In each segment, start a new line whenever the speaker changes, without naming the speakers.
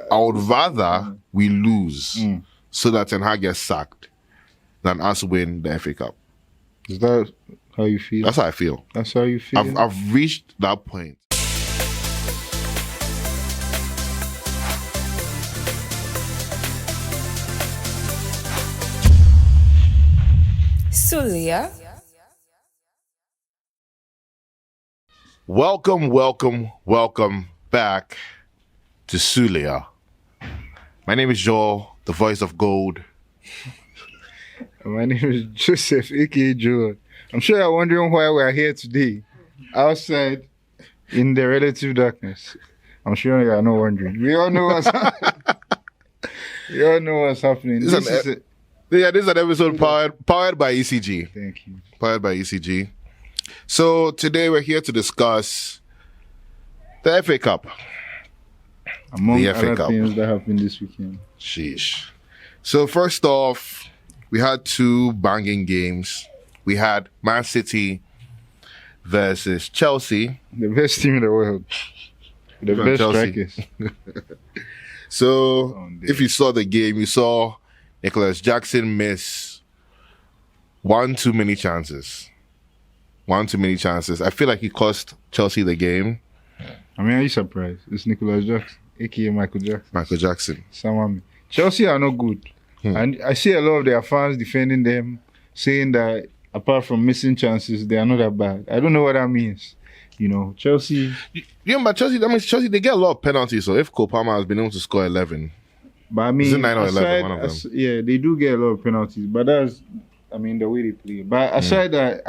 I would rather we lose so that Ten Hag gets sacked than us win the FA Cup.
Is that how you feel?
That's how I feel.
That's how you feel?
I've reached that point.
Sulia.
Welcome back to Sulia. My name is Joe, the voice of gold.
My name is Joseph, aka Joe. I'm sure you're wondering why we're here today, outside in the relative darkness. I'm sure you are not wondering. We all know what's happening. This is
an episode powered by ECG.
Thank you.
Powered by ECG. So today we're here to discuss the FA Cup.
Among the other things that happened this weekend.
Sheesh. So first off, we had two banging games. We had Man City versus Chelsea.
The best team in the world. The best strikers.
So if you saw the game, you saw Nicholas Jackson miss one too many chances. I feel like he cost Chelsea the game.
I mean, are you surprised? It's Nicholas Jackson, aka Michael Jackson. Someone. Chelsea are not good. And I see a lot of their fans defending them, saying that apart from missing chances, they are not that bad. I don't know what that means. You know, Chelsea...
But Chelsea, they get a lot of penalties. So if Cole Palmer has been able to score 11...
But I mean,
is it 9 or 11, one of them?
Yeah, they do get a lot of penalties. But that's, the way they play. But aside that,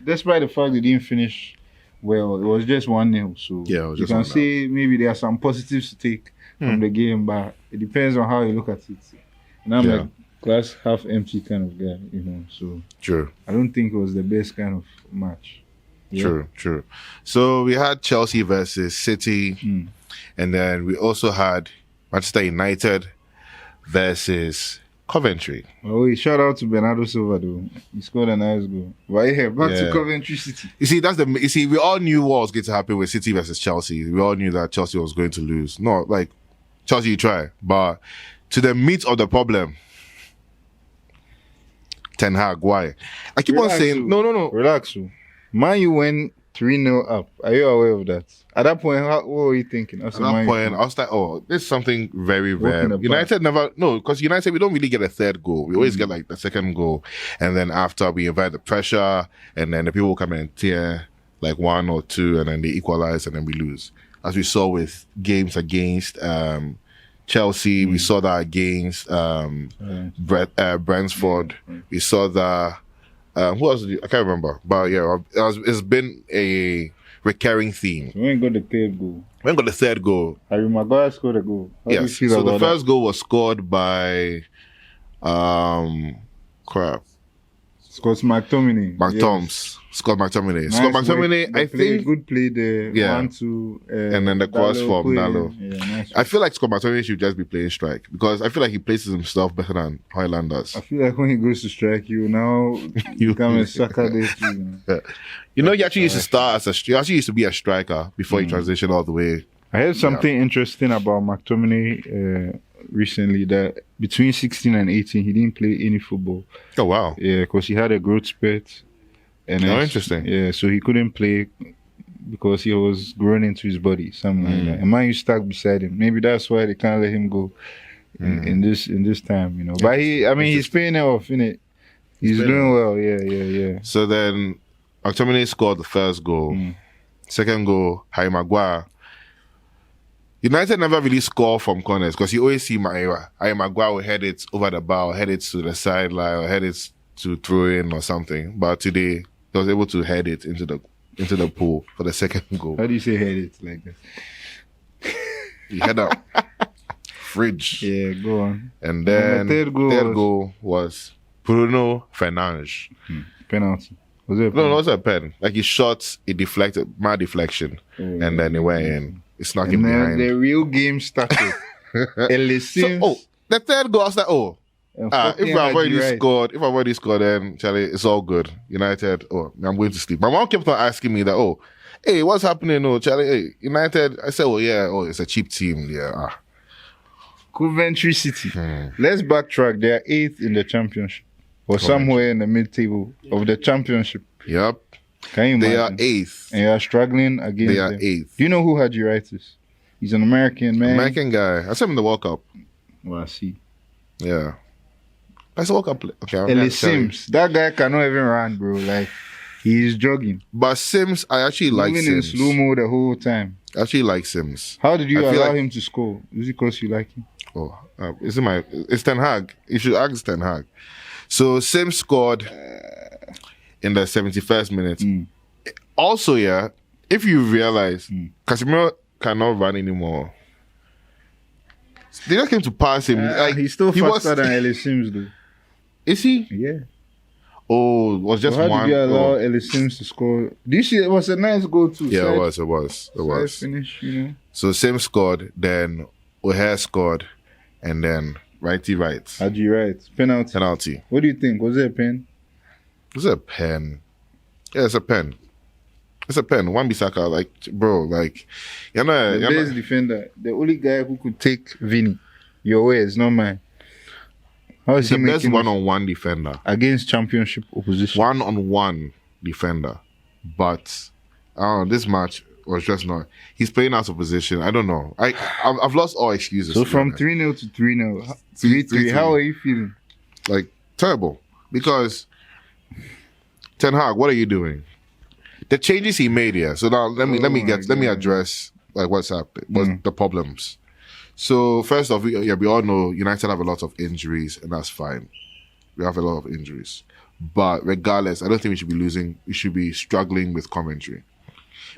despite the fact they didn't finish well, it was just 1-0. So
yeah,
you can say maybe there are some positives to take from the game, but it depends on how you look at it. And I'm like glass half empty kind of guy, so
true.
I don't think it was the best kind of match. Yeah?
True. So we had Chelsea versus City, and then we also had Manchester United versus Coventry.
Oh, shout out to Bernardo Silva though. He scored a nice goal. But yeah, back to Coventry City.
You see, we all knew what was going to happen with City versus Chelsea. We all knew that Chelsea was going to lose. No, like Chelsea, you try, but to the meat of the problem. Ten Hag, why? I keep on saying no.
Relax. Man, you went 3-0 up. Are you aware of that? At that point, what were you thinking?
At that point, I was like, this is something very rare. United because United, we don't really get a third goal. We always get like the second goal. And then after we invite the pressure, and then the people come and tear like 1 or 2, and then they equalize, and then we lose. As we saw with games against Chelsea, we saw that against Brentford. We saw that. Who else? I can't remember. But yeah, it's been a recurring theme.
So we ain't got the third goal. Harry Maguire scored a goal.
Yes. So the first goal was scored by
Scott McTominay.
Scott McTominay.
Nice
Scott McTominay, I think...
Good play there.
Yeah.
1-2.
And then the cross from Dalo.
Yeah, nice.
I feel like Scott McTominay should just be playing strike because I feel like he places himself better than Højlund does.
I feel like when he goes to strike, you become a sucker there.
He actually used to start he actually used to be a striker before he transitioned all the way.
I heard something interesting about McTominay recently, that between 16 and 18, he didn't play any football.
Oh, wow.
Yeah, because he had a growth spurt. And
interesting.
Yeah, so he couldn't play because he was growing into his body, something like that. And man, you stuck beside him. Maybe that's why they can't let him go in this time, But he's paying it off, innit? He's doing well, yeah.
So then, McTominay scored the first goal. Second goal, Harry Maguire. United never really score from corners because you always see Harry Maguire will head it over the bar, or head it to the sideline, or head it to throw in or something. But today, he was able to head it into the pool for the second goal.
How do you say head it like that?
He had a fridge.
Yeah, go on.
And then the third goal was Bruno Fernandes.
Penalty. Was it a penalty?
No, it was a pen. Like he shot, it deflected, my deflection, and then it went in. It's not him behind.
The real game started.
The third goal, I was like, if I've already scored, then Charlie, it's all good. United, I'm going to sleep. My mom kept on asking me that, hey, what's happening? Charlie, hey, United. I said, it's a cheap team. Yeah.
Coventry City. Let's backtrack. They are 8th in the championship. Or somewhere in the mid-table of the championship.
Yep.
Can you imagine?
They are 8th.
And you are struggling against
They are
them.
8th.
Do you know who had uritis? He's an American man.
American guy. I saw him in the World Cup.
Well, I see.
Yeah. That's a World Cup. Okay.
Ellis Sims. That guy cannot even run, bro. Like, he's jogging.
But Sims, I actually like Sims.
Moving in slow-mo the whole time.
I actually like Sims.
How did you allow him to score? Is it because you like him?
Oh, it's Ten Hag. You should ask Ten Hag. So Sims scored in the 71st minute. Also, yeah, if you realize, Casemiro cannot run anymore. They just came to pass him.
He's still faster than Ellis Sims, though.
Is he?
Yeah.
Oh, it was just one.
How did you allow Ellis Sims to score? Do you see it was a nice goal too?
Yeah, it was.
Finish, you know.
So Sims scored, then O'Hare scored, and then righty right.
How'd you right? Penalty. What do you think? Was it a pen?
Was it a pen? Yeah, it's a pen. It's a pen. Wan-Bissaka, like, bro, like, the
best defender, the only guy who could take Vinny. Your way is not mine. How is
the
he
best
making
one-on-one defender
against championship opposition?
One-on-one defender, but this match was just not. He's playing out of position. I don't know. I've lost all excuses.
So from 3-0 to 3-0, 3-3. How are you feeling?
Like terrible, because Ten Hag, what are you doing? The changes he made here. So now let me address like what's happened, what's the problems. So first off, we all know United have a lot of injuries, and that's fine. We have a lot of injuries, but regardless, I don't think we should be losing. We should be struggling with Coventry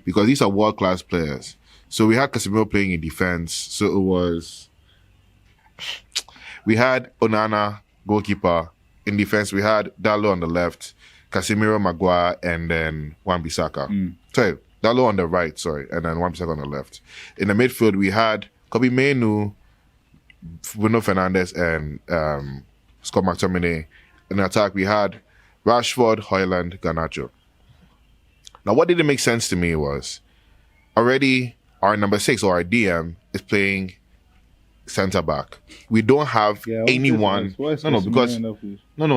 because these are world-class players. So we had Casemiro playing in defense. So we had Onana, goalkeeper. In defense, we had Dalot on the left, Casemiro, Maguire, and then Wan-Bissaka. Sorry, Dalot on the right, and then Wan-Bissaka on the left. In the midfield, we had Kobe Mainoo, Bruno Fernandes, and Scott McTominay. In attack, we had Rashford, Højlund, Garnacho. Now, what didn't make sense to me was already our number 6 or our DM is playing centre back. We don't have anyone. No,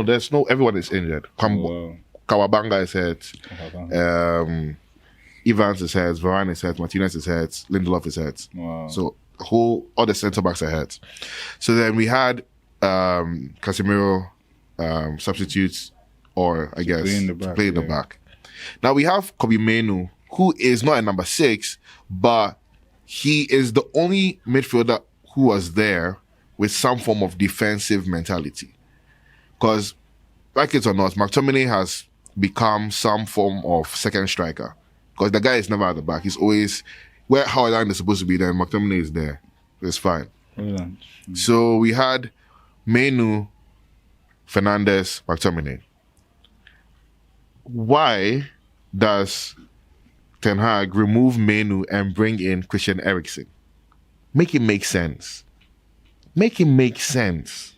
there's no. Everyone is injured. Kawabanga is hurt. Evans is hurt. Varane is hurt. Martinez is hurt. Lindelof is hurt.
Wow.
So all the centre backs are hurt. So then we had Casemiro substitutes, or I guess play in the back. Now we have Kobe Mainoo, who is not a number 6, but he is the only midfielder who was there with some form of defensive mentality. Because, like it or not, McTominay has become some form of second striker. Because the guy is never at the back. He's always where Højlund is supposed to be there, and McTominay is there. It's fine. So we had Mainoo, Fernandes, McTominay. Why does Ten Hag remove Mainoo and bring in Christian Eriksen? Make it make sense. Make it make sense.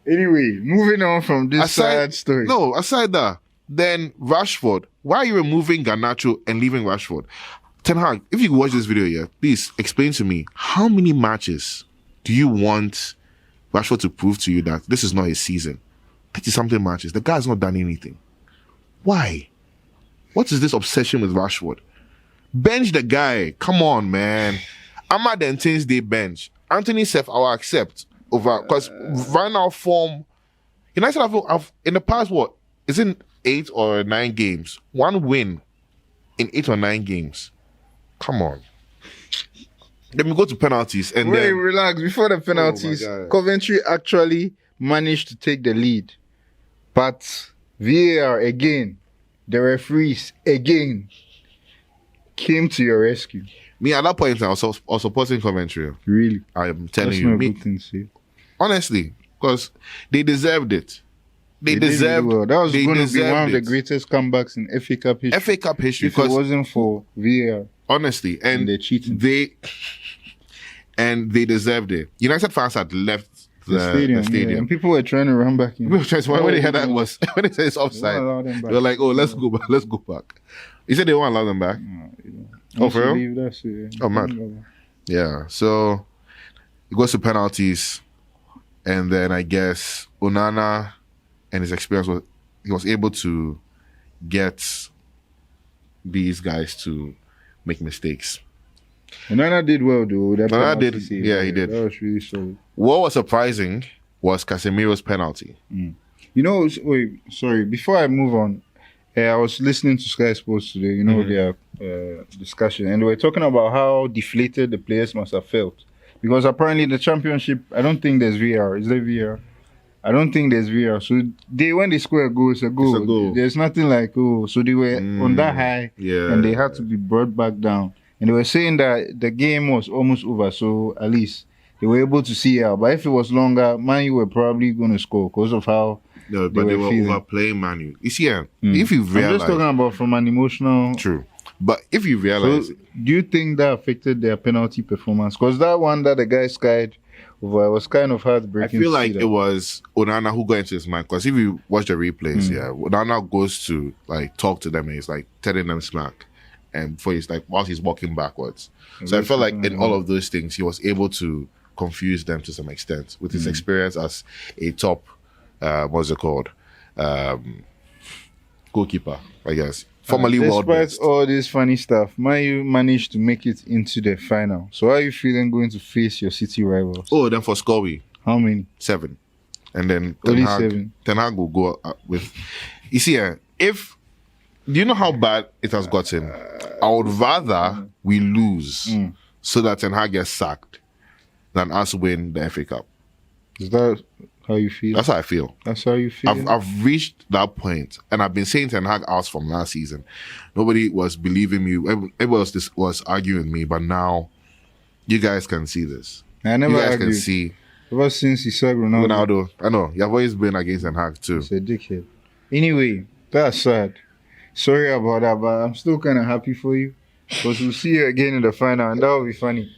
Anyway, moving on from this sad story.
No, aside that, then Rashford. Why are you removing Garnacho and leaving Rashford? Ten Hag, if you watch this video here, please explain to me, how many matches do you want Rashford to prove to you that this is not his season? 30-something matches. The guy's not done anything. Why? What is this obsession with Rashford? Bench the guy. Come on, man. Ahmad and Day bench. Anthony Seth, I will accept over, because right now form, United have in the past, what? Is it 8 or 9 games? 1 win in 8 or 9 games. Come on. Then we go to penalties and
Wait,
then
relax. Before the penalties, Coventry actually managed to take the lead. But VAR again, the referees again came to your rescue.
Me, at that point, I was supporting Coventry.
Really?
I am telling
That's
you.
Not a good thing to say.
Honestly, because they deserved it. They deserved it.
Well. That was going to be one of the greatest comebacks in FA Cup history.
FA Cup history.
If it wasn't for VAR.
Honestly. And
they're cheating.
They deserved it. United fans had left the stadium.
Yeah. And people were trying to run back in.
When they heard that was, when they said it's offside, they were like, oh, let's go back. You said they won't allow them back?
No, you don't.
Oh, for real? Oh, mad. Yeah, so it goes to penalties, and then I guess Onana and his experience he was able to get these guys to make mistakes.
Onana did well though.
Onana did, yeah, he did.
That was really solid.
What was surprising was Casemiro's penalty.
You know, wait, sorry. Before I move on, I was listening to Sky Sports today. You know their discussion, and they were talking about how deflated the players must have felt because apparently the championship. I don't think there's VR. Is there VR? I don't think there's VR. So when they score a goal, it's a goal. There's nothing like so they were on that high, and they had to be brought back down. And they were saying that the game was almost over, so at least they were able to see out. But if it was longer, Man U were probably going to score because of how
they were overplaying Man U. You see, if you realize...
I'm just talking about from an emotional...
True. But if you realize...
So, do you think that affected their penalty performance? Because that one that the guy skied over was kind of heartbreaking.
I feel like it was Onana who got into his mind. Because if you watch the replays, Onana goes to talk to them and he's telling them smack. And before he's whilst he's walking backwards. So I felt like in all of those things, he was able to confuse them to some extent with his experience as a top, what's it called? Goalkeeper, I guess. Formerly world best.
Despite all this funny stuff, Man U managed to make it into the final. So how are you feeling going to face your City rivals?
Oh, then for Scorby.
How many?
7. And then
only 7.
Ten Hag will go with... You see, do you know how bad it has gotten? I would rather we lose so that Ten Hag gets sacked than us win the FA Cup.
Is that how you feel?
That's how I feel.
That's how you feel?
I've reached that point, and I've been saying Ten Hag out from last season. Nobody was believing me. Everyone was arguing with me, but now you guys can see this.
I never
You guys
argued.
can see.
Ever since he said Ronaldo.
I know. You've always been against Ten Hag too.
He's a dickhead. Anyway, that's sad. Sorry about that, but I'm still kind of happy for you. Because we'll see you again in the final, and that will be funny.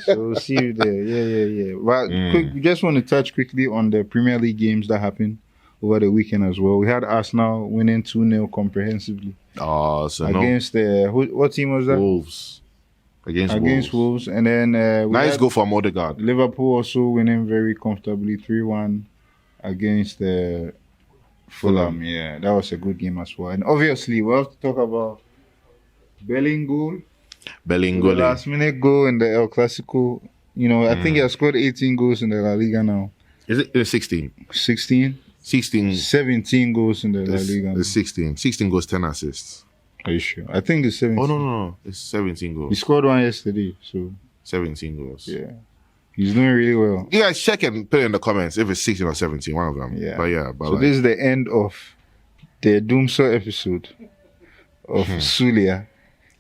So we'll see you there. Yeah. But we just want to touch quickly on the Premier League games that happened over the weekend as well. We had Arsenal winning 2-0 comprehensively.
Oh, so
against what team was that?
Wolves. Against
Wolves. And then
nice goal for Odegaard.
Liverpool also winning very comfortably 3-1 against Fulham. Yeah, that was a good game as well. And obviously, we have to talk about Bellingham. The last minute goal in the El Clasico. You know, I think he has scored 18 goals in the La Liga now.
Is it 16?
16?
16.
17 goals in the La Liga.
It's 16. 16 goals, 10 assists.
Are you sure? I think it's 17.
Oh, no. It's 17 goals.
He scored one yesterday, so...
17 goals.
Yeah. He's doing really well.
You guys check and put it in the comments if it's 16 or 17, one of them.
Yeah.
But
so this is the end of the Doomsaw episode of Sulia.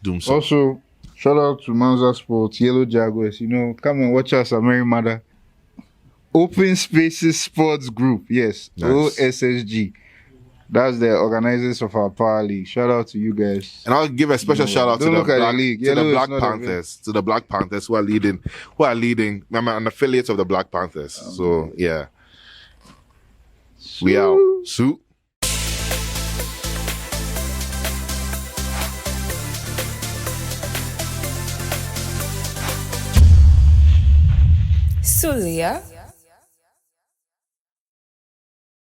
Doomsaw.
Also, shout out to Manza Sports, Yellow Jaguars. You know, come and watch us at Mary Mother. Open Spaces Sports Group. Yes. Nice. OSSG. That's the organizers of our Power League. Shout out to you guys.
And I'll give a special shout out to the Black Panthers. To the Black Panthers who are leading. I'm an affiliate of the Black Panthers. So yeah. We out. Sue.
Sulia